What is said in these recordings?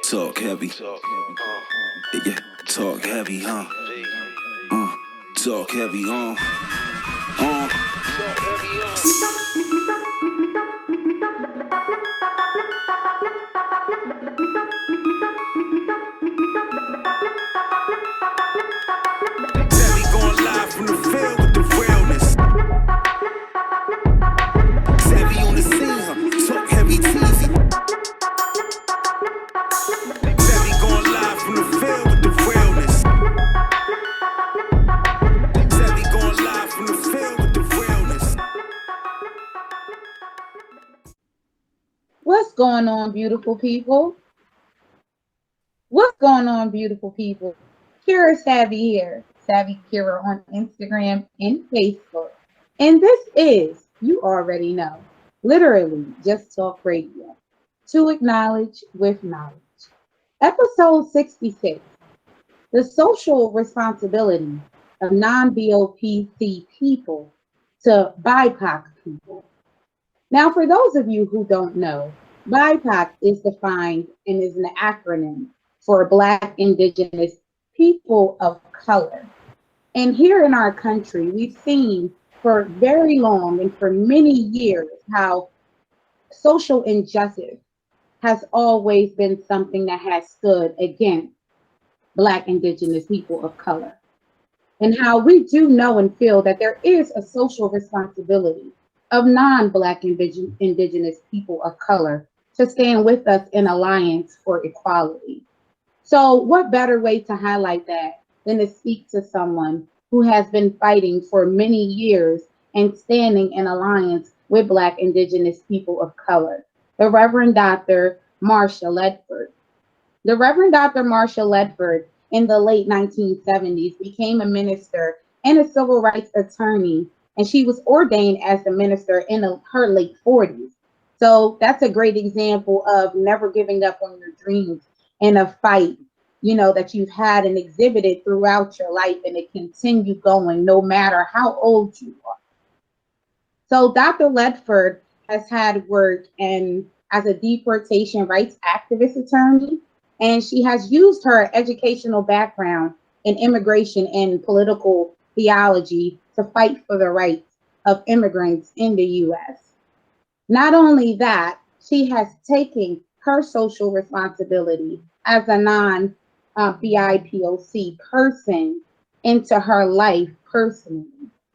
Talk heavy. Yeah, talk heavy, huh? Talk heavy, Heavy going live from the field with the realness. Heavy on the scene, huh? Talk heavy, teasy. Heavy going live from the field with the realness. Heavy going live from the field with the realness. What's going on, beautiful people? What's going on, beautiful people? Kira Savvy here, Savvy Kira on Instagram and Facebook. And this is, you already know, literally Just Talk Radio. To acknowledge with knowledge. Episode 66, the social responsibility of non-BOPC people to BIPOC people. Now, for those of you who don't know, BIPOC is defined and is an acronym for Black, Indigenous, People of Color. And here in our country, we've seen for very long and for many years how social injustice has always been something that has stood against Black, Indigenous, people of color. And how we do know and feel that there is a social responsibility of non-Black Indigenous people of color to stand with us in alliance for equality. So what better way to highlight that than to speak to someone who has been fighting for many years and standing in alliance with Black Indigenous people of color, the Reverend Dr. Marcia Ledford. The Reverend Dr. Marcia Ledford in the late 1970s became a minister and a civil rights attorney, and she was ordained as a minister in her late 40s. So that's a great example of never giving up on your dreams in a fight, that you've had and exhibited throughout your life, and it continue going no matter how old you are. So Dr. Ledford has had work as a deportation rights activist attorney, and she has used her educational background in immigration and political theology to fight for the rights of immigrants in the U.S. Not only that, she has taken her social responsibility as a non-BIPOC person into her life personally.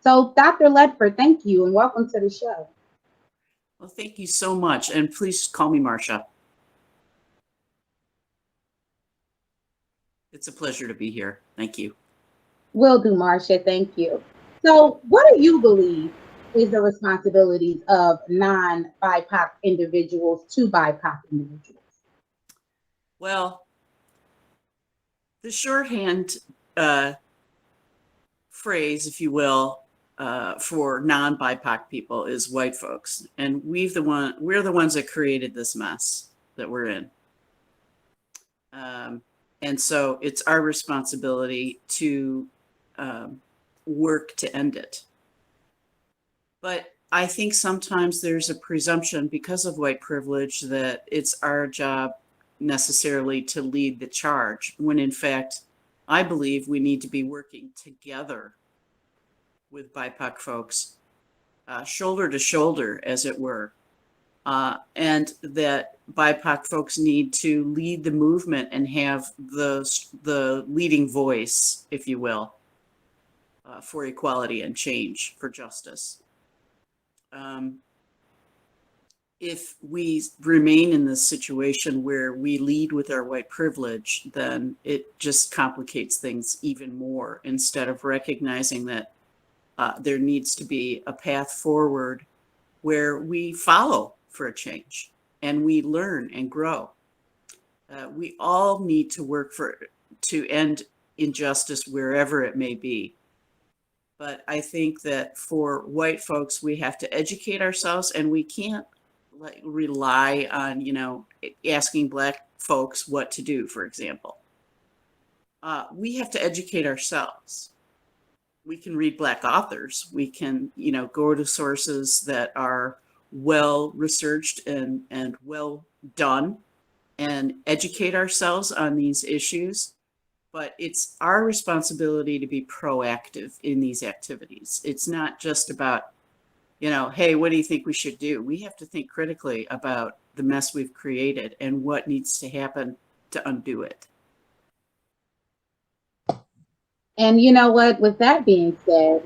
So, Dr. Ledford, thank you and welcome to the show. Well, thank you so much. And please call me Marcia. It's a pleasure to be here. Thank you. Will do, Marcia. Thank you. So, what do you believe is the responsibilities of non-BIPOC individuals to BIPOC individuals? Well, the shorthand phrase, if you will, for non-BIPOC people is white folks, and we're the ones that created this mess that we're in. And so it's our responsibility to work to end it. But I think sometimes there's a presumption because of white privilege that it's our job necessarily to lead the charge, when in fact, I believe we need to be working together with BIPOC folks, shoulder to shoulder, as it were, and that BIPOC folks need to lead the movement and have the leading voice, if you will, for equality and change, for justice. If we remain in this situation where we lead with our white privilege, then it just complicates things even more, instead of recognizing that there needs to be a path forward where we follow for a change and we learn and grow. We all need to work to end injustice wherever it may be. But I think that for white folks, we have to educate ourselves, and we can't rely on, asking Black folks what to do, for example. We have to educate ourselves. We can read Black authors. We can, go to sources that are well researched and well done, and educate ourselves on these issues. But it's our responsibility to be proactive in these activities. It's not just about, hey, what do you think we should do? We have to think critically about the mess we've created and what needs to happen to undo it. And you know what? With that being said,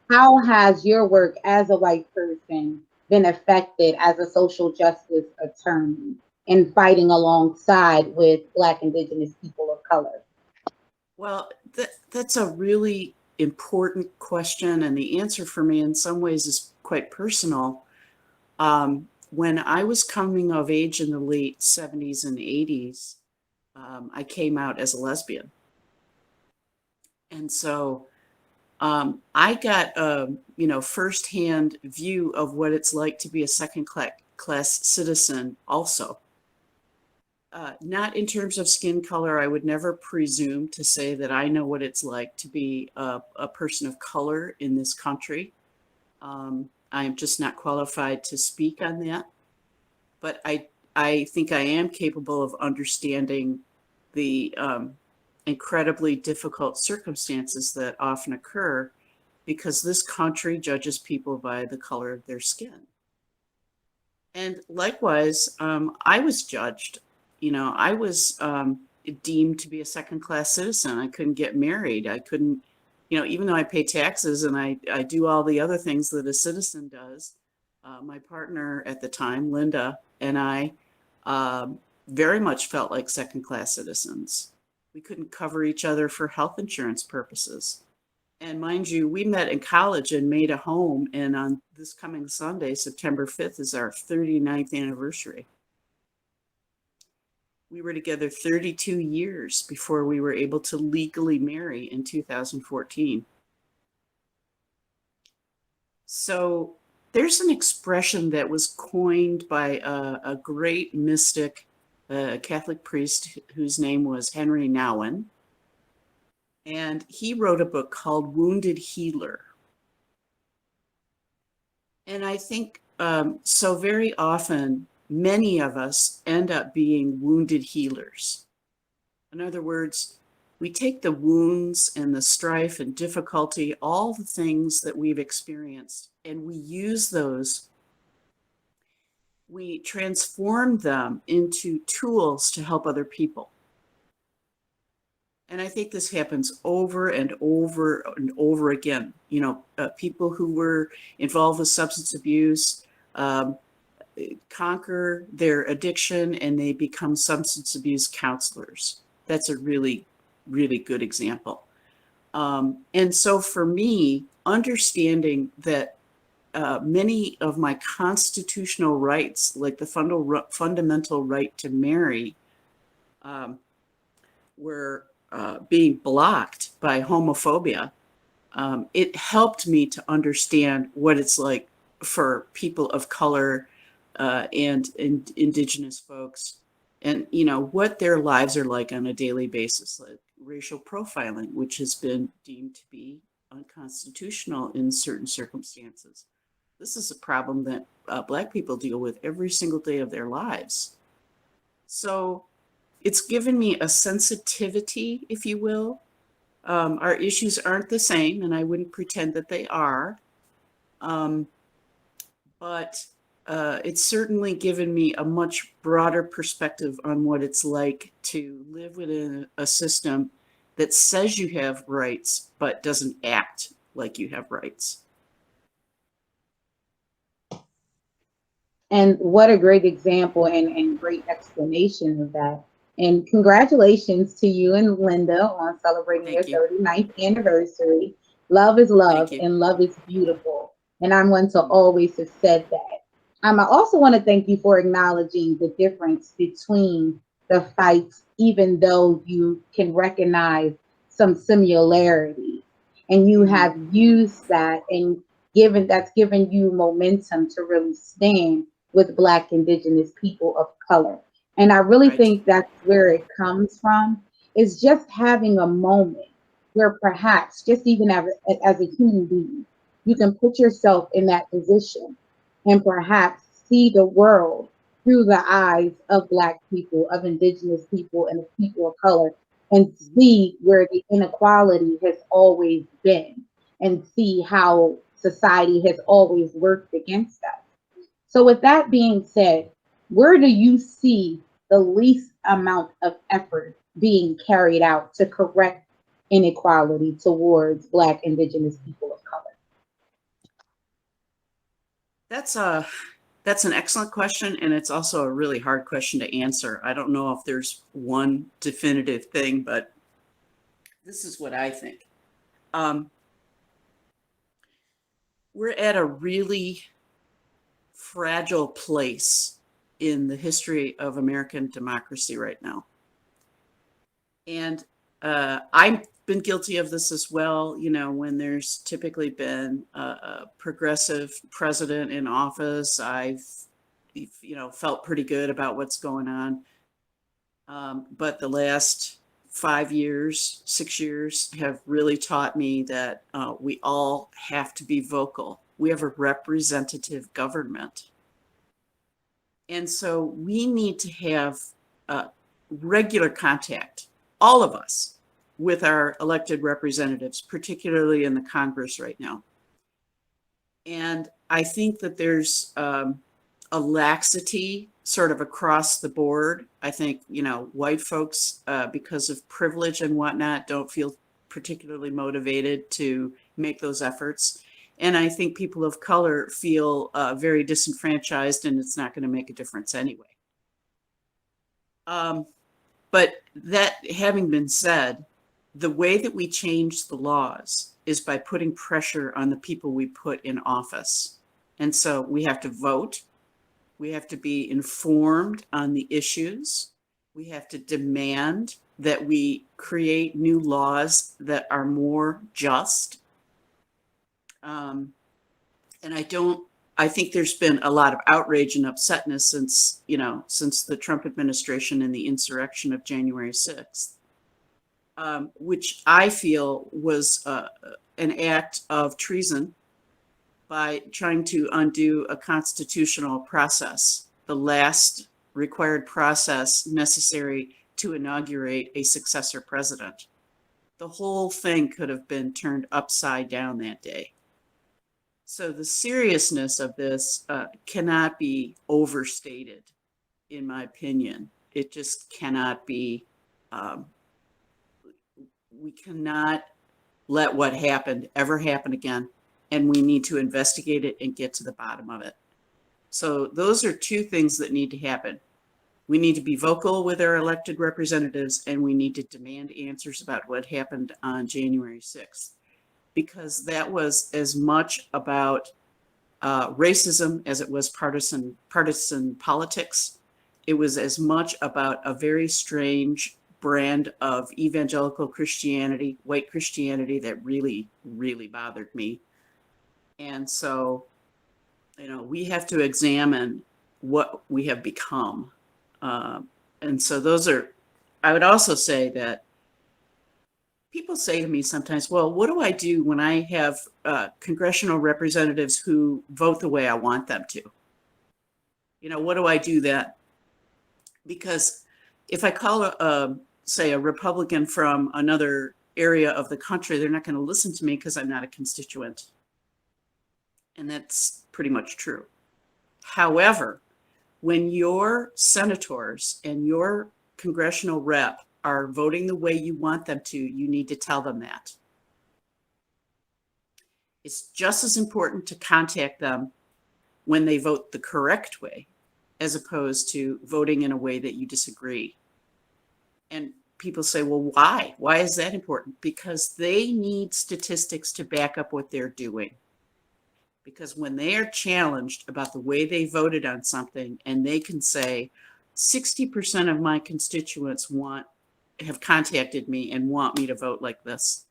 how has your work as a white person been affected as a social justice attorney in fighting alongside with Black, Indigenous people of color? Well, that's a really important question. And the answer for me in some ways is quite personal. When I was coming of age in the late 70s and 80s, I came out as a lesbian. And so I got a firsthand view of what it's like to be a second class citizen also. Not in terms of skin color. I would never presume to say that I know what it's like to be a person of color in this country. I'm just not qualified to speak on that. But I think I am capable of understanding the incredibly difficult circumstances that often occur because this country judges people by the color of their skin. And likewise, I was judged. I was deemed to be a second class citizen. I couldn't get married. I couldn't, even though I pay taxes and I do all the other things that a citizen does, my partner at the time, Linda, and I very much felt like second class citizens. We couldn't cover each other for health insurance purposes. And mind you, we met in college and made a home. And on this coming Sunday, September 5th, is our 39th anniversary. We were together 32 years before we were able to legally marry in 2014. So there's an expression that was coined by a great mystic, a Catholic priest whose name was Henry Nouwen. And he wrote a book called Wounded Healer. And I think so very often, many of us end up being wounded healers. In other words, we take the wounds and the strife and difficulty, all the things that we've experienced, and we use those. We transform them into tools to help other people. And I think this happens over and over and over again. People who were involved with substance abuse conquer their addiction and they become substance abuse counselors. That's a really, really good example. And so for me, understanding that many of my constitutional rights, like the fundamental right to marry, were being blocked by homophobia, it helped me to understand what it's like for people of color and indigenous folks, and what their lives are like on a daily basis, like racial profiling, which has been deemed to be unconstitutional in certain circumstances. This is a problem that Black people deal with every single day of their lives. So it's given me a sensitivity, if you will. Our issues aren't the same, and I wouldn't pretend that they are. But it's certainly given me a much broader perspective on what it's like to live within a system that says you have rights, but doesn't act like you have rights. And what a great example and great explanation of that. And congratulations to you and Linda on celebrating Thank your you. 39th anniversary. Love is love Thank you. and love is beautiful. And I'm one to always have said that. I also want to thank you for acknowledging the difference between the fights, even though you can recognize some similarities. And you have used that and that's given you momentum to really stand with Black, Indigenous people of color. And I really Right. think that's where it comes from, is just having a moment where perhaps just even as a human being, you can put yourself in that position and perhaps see the world through the eyes of Black people, of Indigenous people, and of people of color, and see where the inequality has always been, and see how society has always worked against us. So, with that being said, where do you see the least amount of effort being carried out to correct inequality towards Black, Indigenous people of color? That's an excellent question, and it's also a really hard question to answer. I don't know if there's one definitive thing, but this is what I think. We're at a really fragile place in the history of American democracy right now. And I've been guilty of this as well. You know, when there's typically been a progressive president in office, I've, felt pretty good about what's going on. But the last 5 years, 6 years have really taught me that we all have to be vocal. We have a representative government. And so we need to have regular contact, all of us, with our elected representatives, particularly in the Congress right now. And I think that there's a laxity sort of across the board. I think, white folks, because of privilege and whatnot, don't feel particularly motivated to make those efforts. And I think people of color feel very disenfranchised, and it's not going to make a difference anyway. But that having been said, the way that we change the laws is by putting pressure on the people we put in office. And so we have to vote. We have to be informed on the issues. We have to demand that we create new laws that are more just. And I think there's been a lot of outrage and upsetness since the Trump administration and the insurrection of January 6th, which I feel was an act of treason by trying to undo a constitutional process, the last required process necessary to inaugurate a successor president. The whole thing could have been turned upside down that day. So the seriousness of this cannot be overstated, in my opinion. It just cannot be. We cannot let what happened ever happen again, and we need to investigate it and get to the bottom of it. So those are two things that need to happen. We need to be vocal with our elected representatives, and we need to demand answers about what happened on January 6th. Because that was as much about racism as it was partisan politics. It was as much about a very strange brand of evangelical Christianity, white Christianity, that really, really bothered me. And so, we have to examine what we have become. And so I would also say that people say to me sometimes, well, what do I do when I have congressional representatives who vote the way I want them to? What do I do then? Because if I call, say, a Republican from another area of the country, they're not going to listen to me because I'm not a constituent. And that's pretty much true. However, when your senators and your congressional rep are voting the way you want them to, you need to tell them that. It's just as important to contact them when they vote the correct way, as opposed to voting in a way that you disagree. And people say, well, why? Why is that important? Because they need statistics to back up what they're doing. Because when they are challenged about the way they voted on something, and they can say, 60% of my constituents have contacted me and want me to vote like this,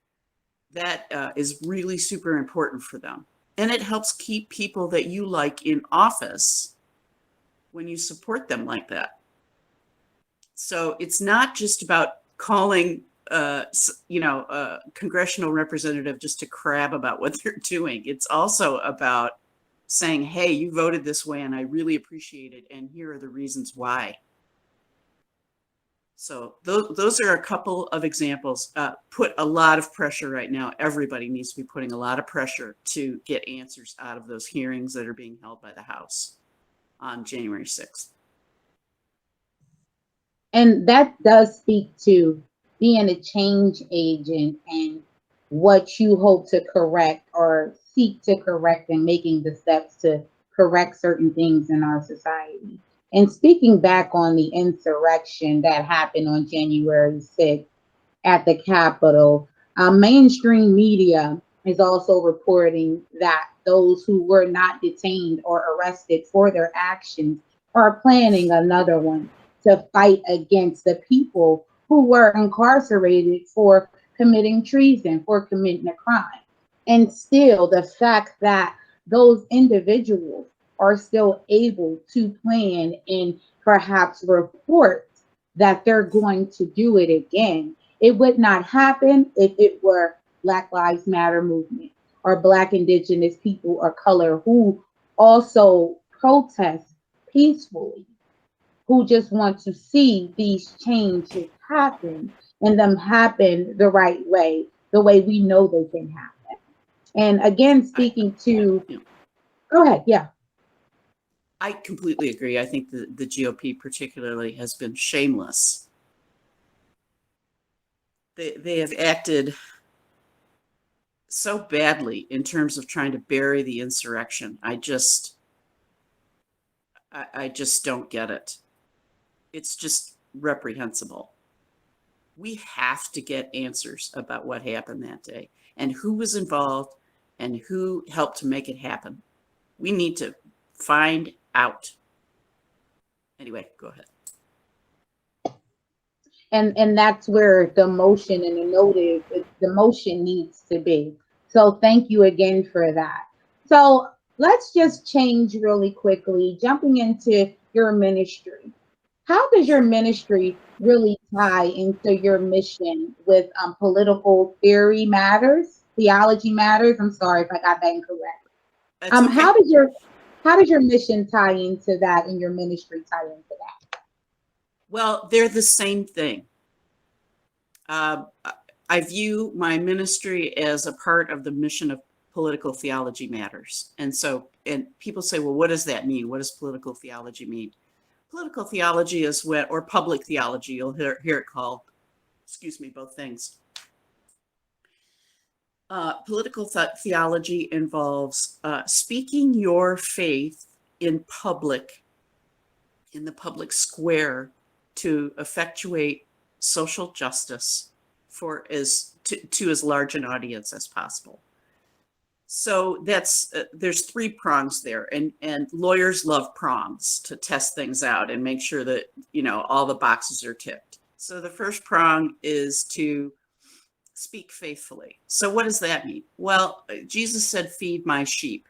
that is really super important for them. And it helps keep people that you like in office when you support them like that. So it's not just about calling a congressional representative just to crab about what they're doing. It's also about saying, hey, you voted this way and I really appreciate it, and here are the reasons why. So those are a couple of examples. Put a lot of pressure right now. Everybody needs to be putting a lot of pressure to get answers out of those hearings that are being held by the House on January 6th. And that does speak to being a change agent and what you hope to correct or seek to correct, and making the steps to correct certain things in our society. And speaking back on the insurrection that happened on January 6th at the Capitol, mainstream media is also reporting that those who were not detained or arrested for their actions are planning another one to fight against the people who were incarcerated for committing treason, for committing a crime. And still, the fact that those individuals are still able to plan and perhaps report that they're going to do it again. It would not happen if it were Black Lives Matter movement or Black, Indigenous people of color who also protest peacefully, who just want to see these changes happen, and them happen the right way, the way we know they can happen. And again, speaking to, go ahead, yeah. I completely agree. I think the GOP particularly has been shameless. They have acted so badly in terms of trying to bury the insurrection. I just don't get it. It's just reprehensible. We have to get answers about what happened that day and who was involved and who helped to make it happen. We need to find out. Anyway, go ahead. And that's where the motion and the motion needs to be. So thank you again for that. So let's just change really quickly, jumping into your ministry. How does your ministry really tie into your mission with political theory matters, theology matters? I'm sorry if I got that incorrect. That's okay. How does your mission tie into that, and your ministry tie into that? Well, they're the same thing. I view my ministry as a part of the mission of political theology matters. And people say, well, what does that mean? What does political theology mean? Political theology is or public theology, you'll hear it called, both things. Political theology involves speaking your faith in public, in the public square, to effectuate social justice for to as large an audience as possible. So that's there's three prongs there, and lawyers love prongs to test things out and make sure that all the boxes are ticked. So the first prong is to speak faithfully. So what does that mean? Well, Jesus said, "Feed my sheep,"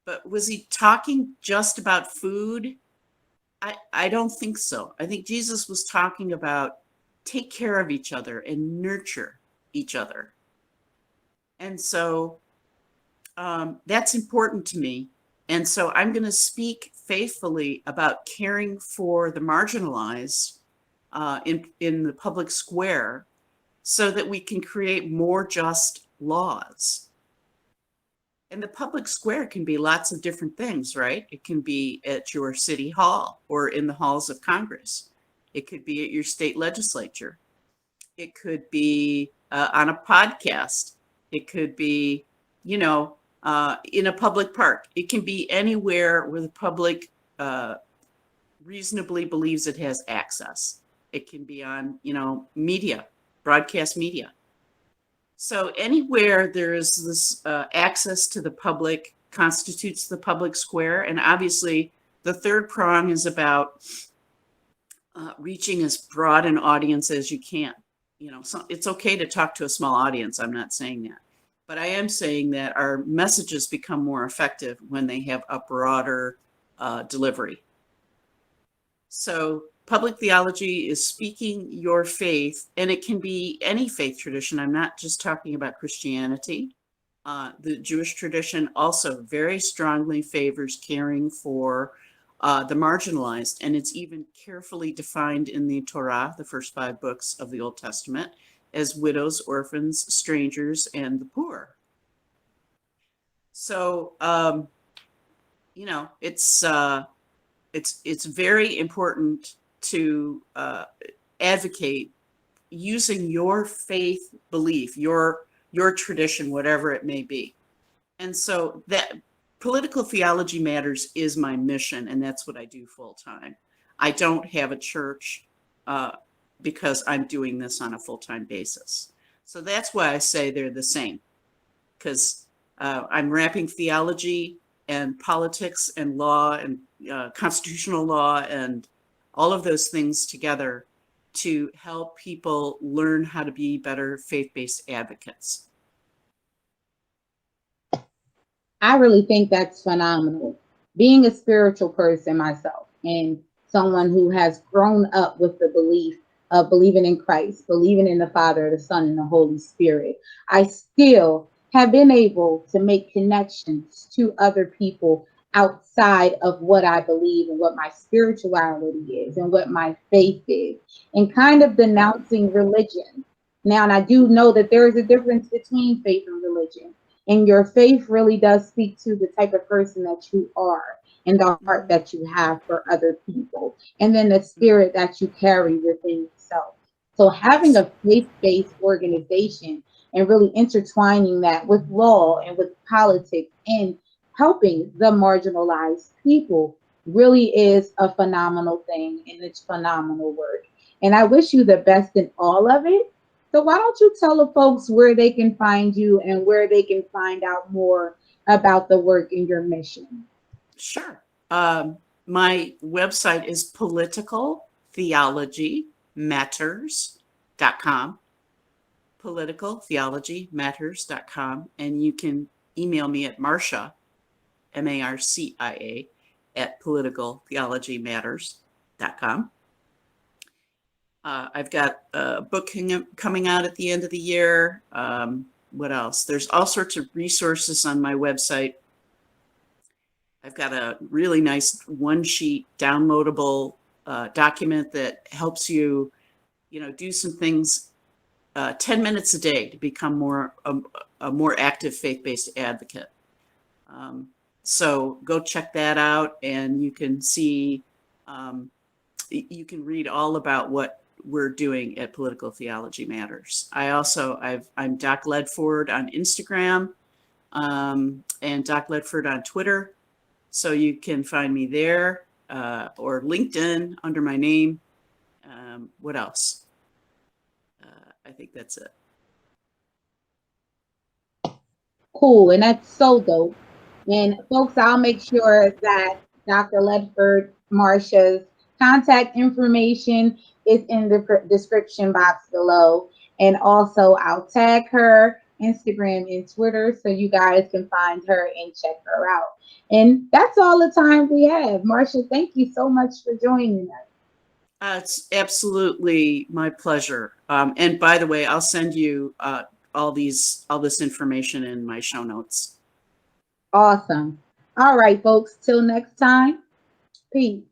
but was he talking just about food? I don't think so. I think Jesus was talking about take care of each other and nurture each other. And so that's important to me. And so I'm going to speak faithfully about caring for the marginalized in the public square so that we can create more just laws. And the public square can be lots of different things, right? It can be at your city hall or in the halls of Congress. It could be at your state legislature. It could be on a podcast. It could be, in a public park. It can be anywhere where the public reasonably believes it has access. It can be on, media, broadcast media. So anywhere there is this access to the public constitutes the public square. And obviously the third prong is about reaching as broad an audience as you can. So it's okay to talk to a small audience. I'm not saying that. But I am saying that our messages become more effective when they have a broader delivery. So public theology is speaking your faith, and it can be any faith tradition. I'm not just talking about Christianity. The Jewish tradition also very strongly favors caring for the marginalized, and it's even carefully defined in the Torah, the first 5 books of the Old Testament, as widows, orphans, strangers, and the poor. So, you know, it's very important to advocate using your faith belief, your tradition, whatever it may be. And so that political theology matters is my mission, and that's what I do full time. I don't have a church because I'm doing this on a full-time basis. So that's why I say they're the same, because I'm wrapping theology and politics and law and constitutional law and all of those things together to help people learn how to be better faith-based advocates. I really think that's phenomenal. Being a spiritual person myself and someone who has grown up with the belief of believing in Christ, believing in the Father, the Son, and the Holy Spirit, I still have been able to make connections to other people outside of what I believe and what my spirituality is and what my faith is, and kind of denouncing religion. Now, and I do know that there is a difference between faith and religion. And your faith really does speak to the type of person that you are and the heart that you have for other people. And then the spirit that you carry within yourself. So having a faith-based organization and really intertwining that with law and with politics and helping the marginalized people really is a phenomenal thing, and it's phenomenal work. And I wish you the best in all of it. So why don't you tell the folks where they can find you and where they can find out more about the work and your mission? Sure. My website is politicaltheologymatters.com, politicaltheologymatters.com, and you can email me at Marcia, Marcia, at politicaltheologymatters.com. I've got a book coming out at the end of the year. What else? There's all sorts of resources on my website. I've got a really nice one-sheet downloadable document that helps you, do some things 10 minutes a day to become a more active faith-based advocate. So go check that out, and you can see, you can read all about what we're doing at Political Theology Matters. I'm Doc Ledford on Instagram, and Doc Ledford on Twitter. So you can find me there, or LinkedIn under my name. What else? I think that's it. Cool, and that's so dope. And folks, I'll make sure that Dr. Ledford, Marcia's contact information is in the description box below. And also I'll tag her Instagram and Twitter so you guys can find her and check her out. And that's all the time we have. Marcia, thank you so much for joining us. It's absolutely my pleasure. And by the way, I'll send you all this information in my show notes. Awesome. All right, folks, till next time. Peace.